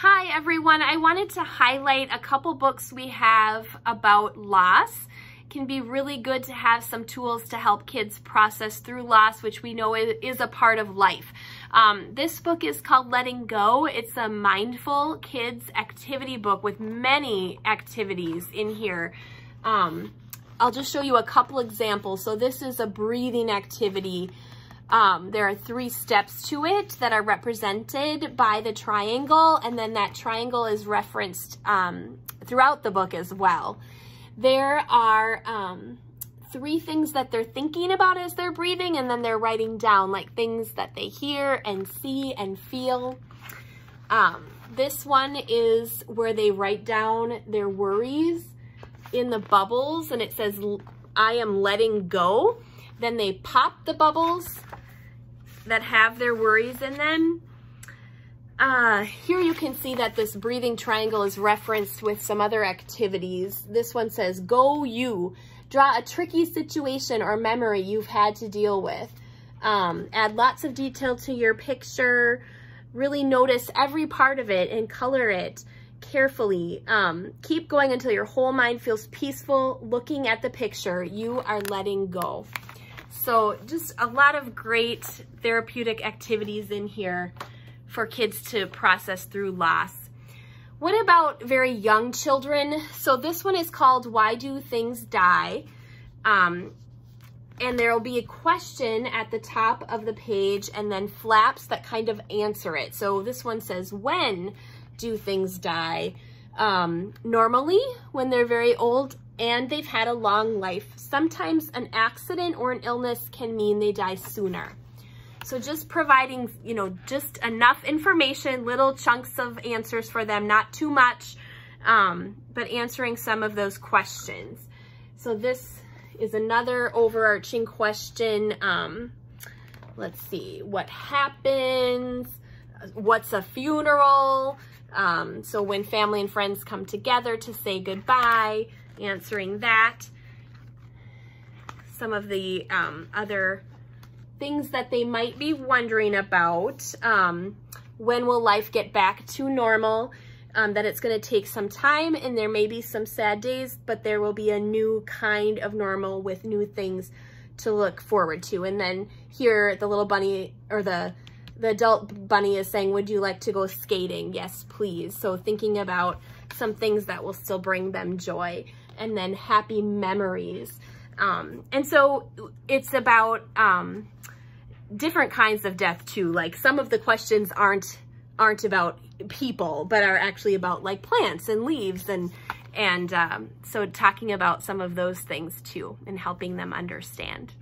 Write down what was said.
Hi everyone, I wanted to highlight a couple books we have about loss. It can be really good to have some tools to help kids process through loss, which we know is a part of life. This book is called Letting Go. It's a mindful kids activity book with many activities in here. I'll just show you a couple examples. So this is a breathing activity. There are 3 steps to it that are represented by the triangle, and then that triangle is referenced throughout the book as well. There are 3 things that they're thinking about as they're breathing, and then they're writing down like things that they hear and see and feel. This one is where they write down their worries in the bubbles, and it says, I am letting go. Then they pop the bubbles that have their worries in them. Here you can see that this breathing triangle is referenced with some other activities. This one says, go you. Draw a tricky situation or memory you've had to deal with. Add lots of detail to your picture. Really notice every part of it and color it carefully. Keep going until your whole mind feels peaceful looking at the picture. You are letting go. So just a lot of great therapeutic activities in here for kids to process through loss. What about very young children? So this one is called Why Do Things Die? And there will be a question at the top of the page and then flaps that kind of answer it. So this one says, when do things die? Normally, when they're very old and they've had a long life. Sometimes an accident or an illness can mean they die sooner. So just providing, just enough information, little chunks of answers for them, not too much, but answering some of those questions. So this is another overarching question. Let's see, what happens? What's a funeral? So when family and friends come together to say goodbye, answering that. Some of the other things that they might be wondering about. When will life get back to normal? That it's going to take some time and there may be some sad days, but there will be a new kind of normal with new things to look forward to. And then here the little bunny, or the adult bunny, is saying, would you like to go skating? Yes, please. So thinking about some things that will still bring them joy. And then happy memories. And so it's about different kinds of death too. Like some of the questions aren't about people, but are actually about like plants and leaves, and so talking about some of those things too and helping them understand.